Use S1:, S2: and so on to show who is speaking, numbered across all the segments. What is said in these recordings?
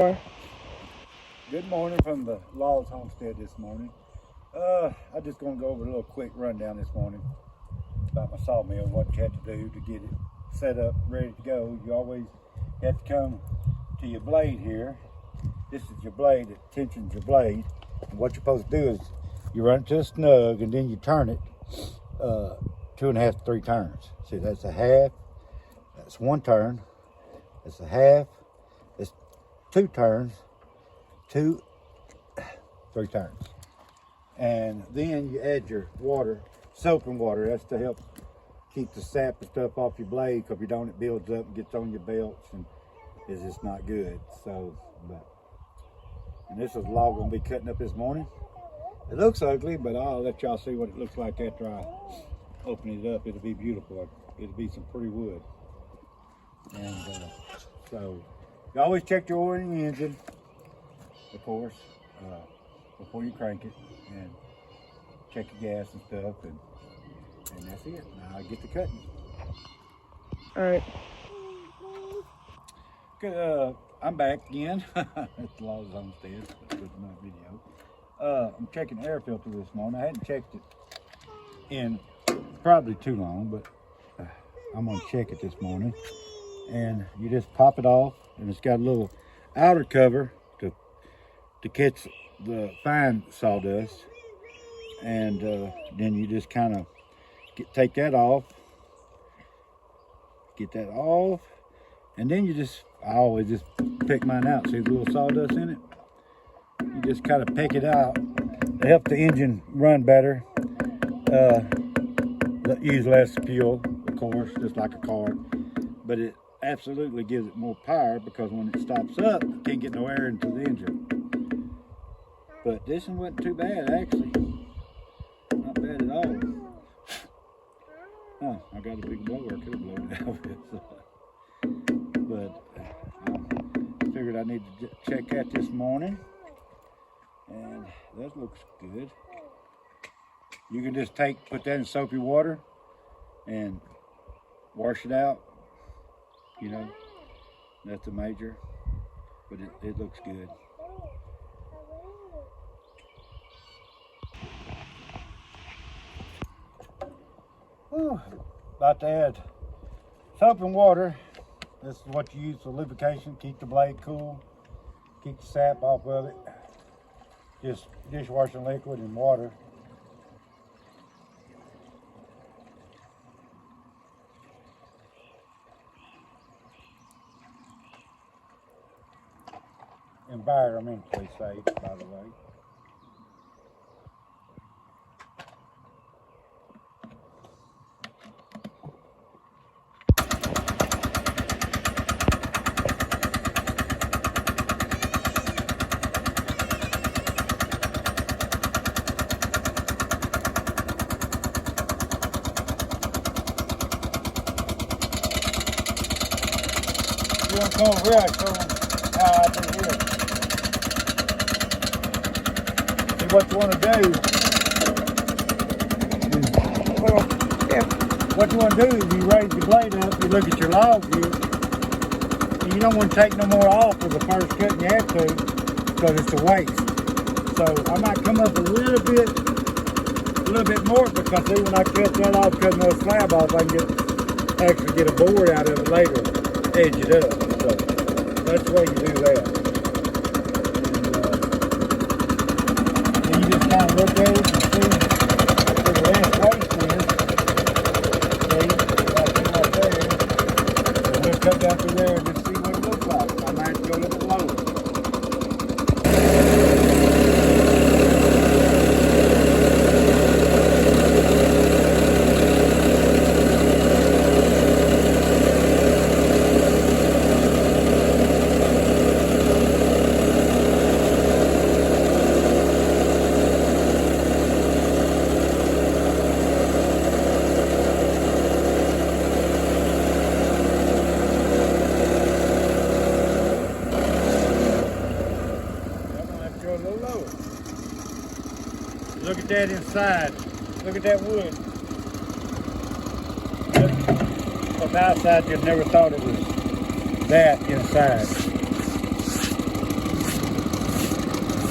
S1: Good morning from the Leola's Homestead this morning. I'm just going to go over a little quick rundown this morning about my sawmill, what you have to do to get it set up, ready to go. You always have to come to your blade here. This is your blade, it tensions your blade. And what you're supposed to do is you run it to a snug and then you turn it 2.5 to 3 turns. See, that's a half, that's 1 turn, that's a half, that's 2 turns, 2, 3 turns. And then you add your water, soap and water. That's to help keep the sap and stuff off your blade, because if you don't, it builds up and gets on your belts and it's just not good. So, and this is the log I'm gonna be cutting up this morning. It looks ugly, but I'll let y'all see what it looks like after I open it up. It'll be beautiful. It'll be some pretty wood. And so you always check your oil in the engine, of course, before you crank it, and check your gas and stuff, and that's it. Now I get to cutting.
S2: All right.
S1: Good. I'm back again. It's the Leola Homestead with my video. I'm checking the air filter this morning. I hadn't checked it in probably too long, but I'm gonna check it this morning. And you just pop it off, and it's got a little outer cover to catch the fine sawdust, and then you just kind of take that off, get that off, and then I always just pick mine out. See the little sawdust in it? You just kind of pick it out to help the engine run better, use less fuel, of course, just like a car, but it absolutely gives it more power, because when it stops up, it can't get no air into the engine. But this one wasn't too bad, actually. Not bad at all. Oh, I got a big blower. I could have blown it out with. But I figured I need to check that this morning. And that looks good. You can just put that in soapy water and wash it out. You know, that's a major, but it looks good. Whew. About to add soap and water. This is what you use for lubrication. Keep the blade cool, keep the sap off of it. Just dishwashing liquid and water. Environmentally safe, by the way. You want to come over here, show them how I do here. See, what you want to do is, what you want to do is you raise your blade up, you look at your log here, and you don't want to take no more off with the first cut you have to, because it's a waste. So I might come up a little bit more, because see, when I cut that off, cut another slab off, I can actually get a board out of it later, edge it up. So that's the way you do that. And then you just kind of look at it and see where the last waste is. See, like there. So we'll cut down through there and just see what it looks like. I might have to go a little bit lower. Look at that inside. Look at that wood. From the outside, you'd never thought it was that inside.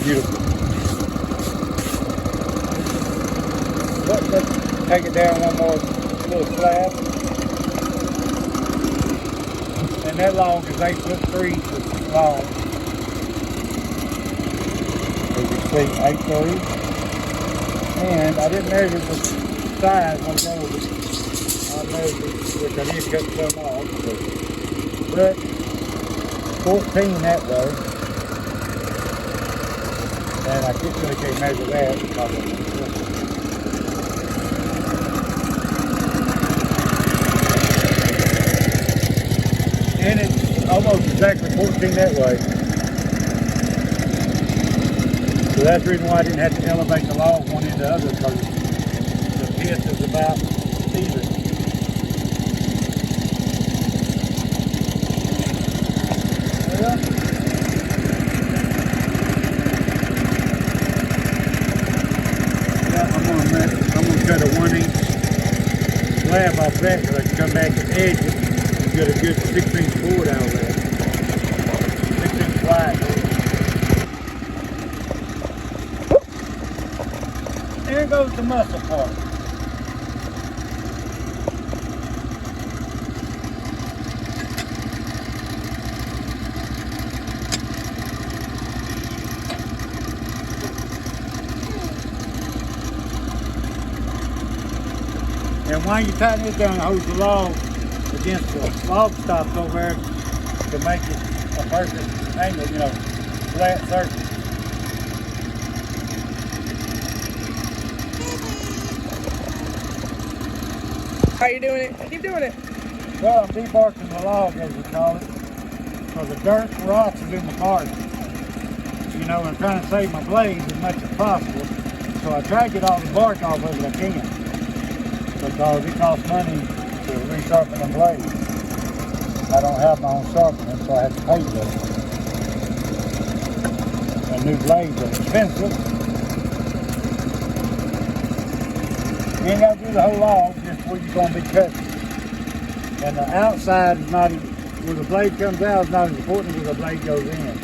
S1: beautiful. Let's take it down one more little slab. And that log is 8'3" long. As you see, 8'3". And I didn't measure the size on those. I measured, which I did cut some off. But 14 that way. And I really can't measure that because of the and it's almost exactly 14 that way. So that's the reason why I didn't have to elevate the log one into the other, because the pith is about even. Yeah, I'm gonna cut a 1" slab off that, so I can come back and edge it. Get a good 6" board out of that. 6" wide. There goes the muscle part. And while you tighten it down, hold the log against the log stops over there to make it a perfect angle, you know, flat surface.
S2: How you doing it? Keep doing it.
S1: Well, I'm debarking the log, as we call it, so the dirt and rocks is in the bark. You know, I'm trying to save my blades as much as possible, so I try to get all the bark off of it I can, because it costs money to resharpen them blades. I don't have my own sharpener, so I have to pay for it. And new blades are expensive. You ain't got to do the whole log just where you're going to be cutting. And the outside is not, where the blade comes out is not as important as where the blade goes in.